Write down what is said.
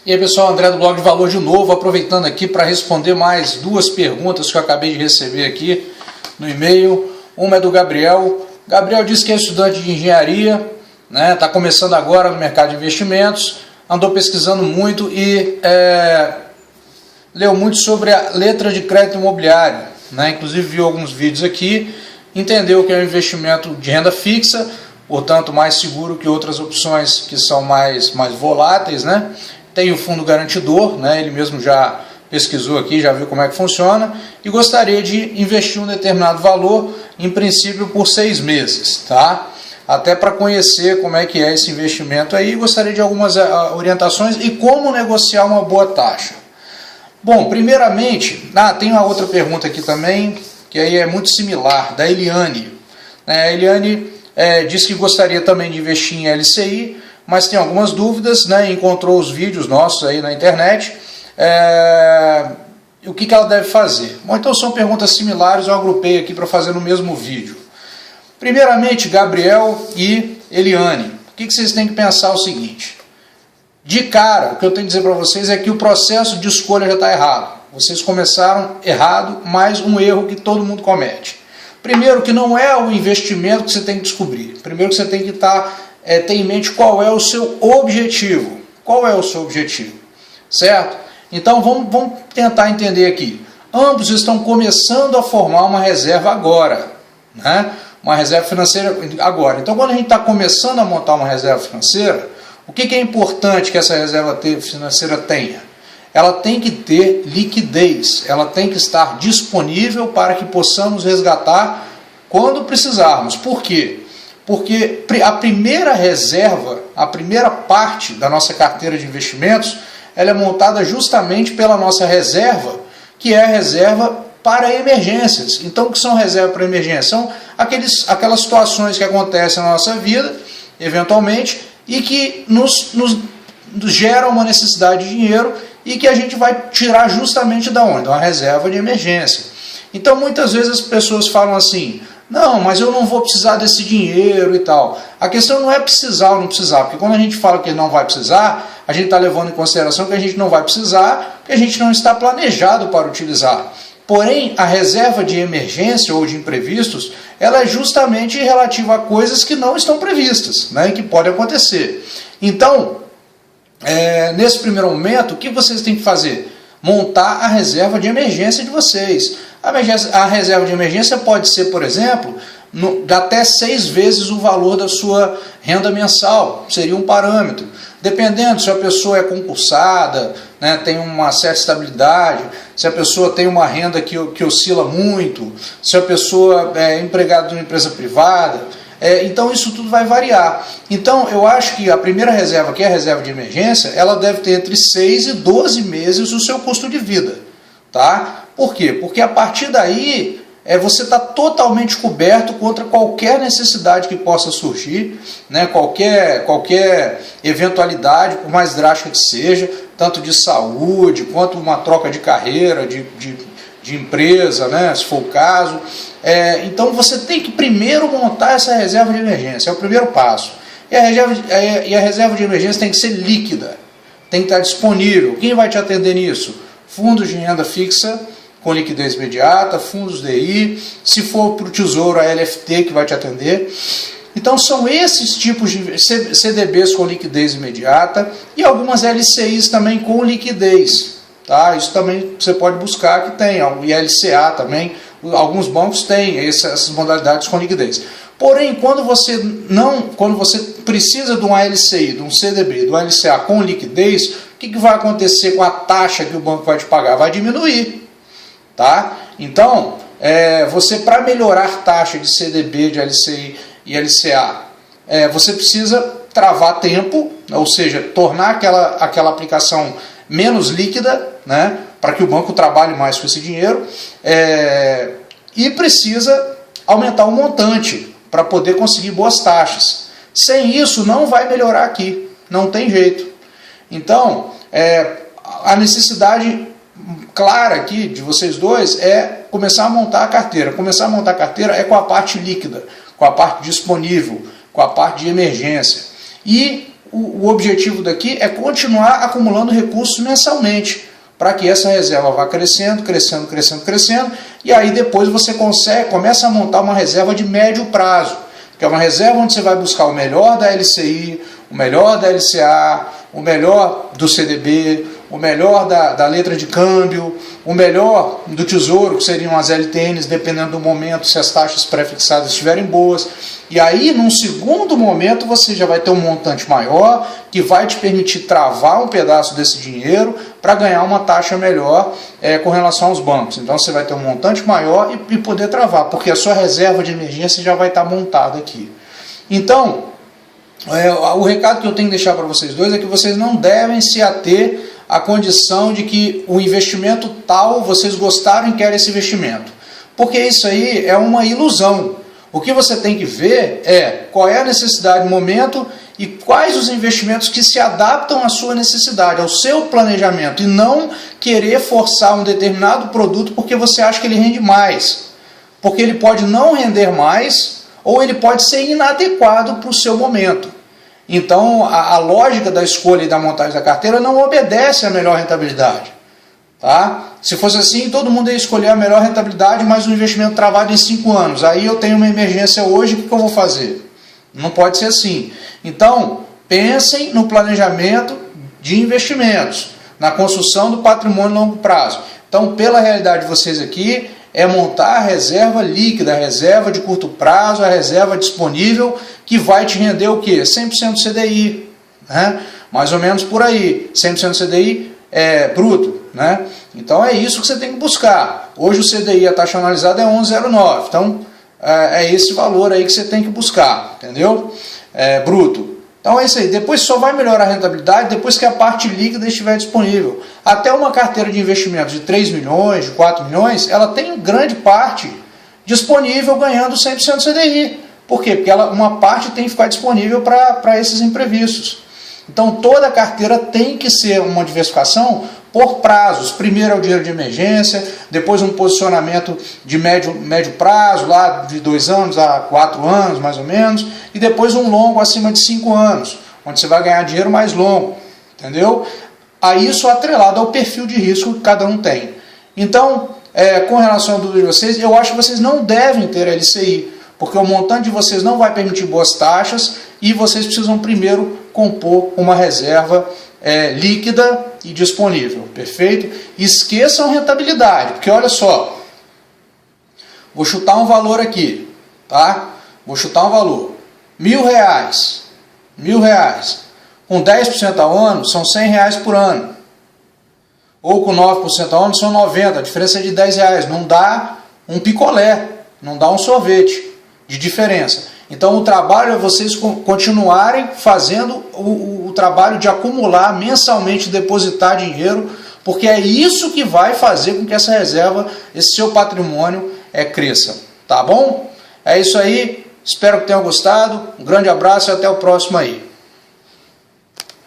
E aí pessoal, André do Blog de Valor de novo, aproveitando aqui para responder mais duas perguntas que eu acabei de receber aqui no e-mail. Uma é do Gabriel. Gabriel disse que é estudante de engenharia, né, está começando agora no mercado de investimentos, andou pesquisando muito e leu muito sobre a letra de crédito imobiliário, né, inclusive viu alguns vídeos aqui, entendeu que é um investimento de renda fixa, portanto mais seguro que outras opções que são mais voláteis, né? Tem o fundo garantidor, né? Ele mesmo já pesquisou aqui, já viu como é que funciona e gostaria de investir um determinado valor, em princípio por 6 meses, tá? Até para conhecer como é que é esse investimento aí, gostaria de algumas orientações e como negociar uma boa taxa. Bom, primeiramente, tem uma outra pergunta aqui também, que aí é muito similar, da Eliane. A Eliane disse que gostaria também de investir em LCI, mas tem algumas dúvidas, né? Encontrou os vídeos nossos aí na internet. O que ela deve fazer? Bom, então são perguntas similares, eu agrupei aqui para fazer no mesmo vídeo. Primeiramente, Gabriel e Eliane, o que vocês têm que pensar é o seguinte. De cara, o que eu tenho que dizer para vocês é que o processo de escolha já está errado. Vocês começaram errado, mais um erro que todo mundo comete. Primeiro, que não é o investimento que você tem que descobrir. Primeiro que você tem que ter em mente qual é o seu objetivo. Qual é o seu objetivo? Certo? Então vamos tentar entender aqui. Ambos estão começando a formar uma reserva agora, né? Uma reserva financeira agora. Então quando a gente está começando a montar uma reserva financeira, o que é importante que essa reserva financeira tenha? Ela tem que ter liquidez, ela tem que estar disponível para que possamos resgatar quando precisarmos. Por quê? Porque a primeira reserva, a primeira parte da nossa carteira de investimentos, ela é montada justamente pela nossa reserva, que é a reserva para emergências. Então, o que são reservas para emergência? São aquelas situações que acontecem na nossa vida, eventualmente, e que nos geram uma necessidade de dinheiro e que a gente vai tirar justamente da onde? Uma reserva de emergência. Então, muitas vezes as pessoas falam assim, não, mas eu não vou precisar desse dinheiro e tal. A questão não é precisar ou não precisar, porque quando a gente fala que não vai precisar, a gente está levando em consideração que a gente não vai precisar, porque a gente não está planejado para utilizar. Porém, a reserva de emergência ou de imprevistos, ela é justamente relativa a coisas que não estão previstas, né, e que podem acontecer. Então, nesse primeiro momento, o que vocês têm que fazer? Montar a reserva de emergência de vocês. A reserva de emergência pode ser, por exemplo, até 6 vezes o valor da sua renda mensal, seria um parâmetro. Dependendo se a pessoa é concursada, né, tem uma certa estabilidade, se a pessoa tem uma renda que oscila muito, se a pessoa é empregada de uma empresa privada, então isso tudo vai variar. Então eu acho que a primeira reserva, que é a reserva de emergência, ela deve ter entre 6 e 12 meses o seu custo de vida. Tá? Por quê? Porque a partir daí você está totalmente coberto contra qualquer necessidade que possa surgir, né? qualquer eventualidade, por mais drástica que seja, tanto de saúde, quanto uma troca de carreira, de empresa, né? Se for o caso. Então você tem que primeiro montar essa reserva de emergência, é o primeiro passo. E a reserva de emergência tem que ser líquida, tem que estar disponível. Quem vai te atender nisso? Fundos de renda fixa com liquidez imediata, fundos DI, se for para o Tesouro, a LFT que vai te atender. Então são esses tipos de CDBs com liquidez imediata e algumas LCIs também com liquidez. Tá? Isso também você pode buscar que tem, e LCA também, alguns bancos têm essas modalidades com liquidez. Porém, quando você precisa de uma LCI, de um CDB, de um LCA com liquidez, o que vai acontecer com a taxa que o banco vai te pagar? Vai diminuir. Tá? Então, você para melhorar taxa de CDB, de LCI e LCA, você precisa travar tempo, ou seja, tornar aquela aplicação menos líquida, né, para que o banco trabalhe mais com esse dinheiro, e precisa aumentar o montante para poder conseguir boas taxas. Sem isso, não vai melhorar aqui, não tem jeito. Então, a necessidade clara aqui de vocês dois é começar a montar a carteira. Começar a montar a carteira é com a parte líquida, com a parte disponível, com a parte de emergência. E o objetivo daqui é continuar acumulando recursos mensalmente, para que essa reserva vá crescendo, crescendo, crescendo, crescendo, e aí depois você começa a montar uma reserva de médio prazo, que é uma reserva onde você vai buscar o melhor da LCI, o melhor da LCA, o melhor do CDB, o melhor da letra de câmbio, o melhor do tesouro, que seriam as LTNs, dependendo do momento, se as taxas pré-fixadas estiverem boas. E aí, num segundo momento, você já vai ter um montante maior, que vai te permitir travar um pedaço desse dinheiro para ganhar uma taxa melhor com relação aos bancos. Então você vai ter um montante maior e poder travar, porque a sua reserva de emergência já vai estar montada aqui. Então, o recado que eu tenho que deixar para vocês dois é que vocês não devem se ater à condição de que o investimento tal, vocês gostaram e querem esse investimento. Porque isso aí é uma ilusão. O que você tem que ver é qual é a necessidade no momento e quais os investimentos que se adaptam à sua necessidade, ao seu planejamento, e não querer forçar um determinado produto porque você acha que ele rende mais. Porque ele pode não render mais ou ele pode ser inadequado para o seu momento. Então, a lógica da escolha e da montagem da carteira não obedece à melhor rentabilidade. Tá? Se fosse assim, todo mundo ia escolher a melhor rentabilidade, mas um investimento travado em 5 anos. Aí eu tenho uma emergência hoje, o que eu vou fazer? Não pode ser assim. Então, pensem no planejamento de investimentos, na construção do patrimônio a longo prazo. Então, pela realidade de vocês aqui, é montar a reserva líquida, a reserva de curto prazo, a reserva disponível, que vai te render o quê? 100% CDI, né? Mais ou menos por aí, 100% CDI bruto, né? Então é isso que você tem que buscar. Hoje o CDI, a taxa analisada é 11,09, então é esse valor aí que você tem que buscar, entendeu? Bruto. Então é isso aí, depois só vai melhorar a rentabilidade depois que a parte líquida estiver disponível. Até uma carteira de investimentos de 3 milhões, de 4 milhões, ela tem grande parte disponível ganhando 100% CDI. Por quê? Porque uma parte tem que ficar disponível para esses imprevistos. Então toda a carteira tem que ser uma diversificação por prazos. Primeiro é o dinheiro de emergência, depois um posicionamento de médio prazo, lá de 2 anos a 4 anos mais ou menos, e depois um longo acima de 5 anos, onde você vai ganhar dinheiro mais longo, entendeu? Aí isso atrelado ao perfil de risco que cada um tem. Então, com relação à dúvida de vocês, eu acho que vocês não devem ter LCI, porque o montante de vocês não vai permitir boas taxas e vocês precisam primeiro compor uma reserva líquida e disponível, perfeito? Esqueçam rentabilidade, porque olha só, vou chutar um valor aqui, tá? Vou chutar um valor, R$1.000, com 10% ao ano são R$100 por ano, ou com 9% ao ano são 90, a diferença é de R$10, não dá um picolé, não dá um sorvete de diferença. Então o trabalho é vocês continuarem fazendo o trabalho de acumular mensalmente, depositar dinheiro, porque é isso que vai fazer com que essa reserva, esse seu patrimônio cresça. Tá bom? É isso aí, espero que tenham gostado, um grande abraço e até o próximo aí.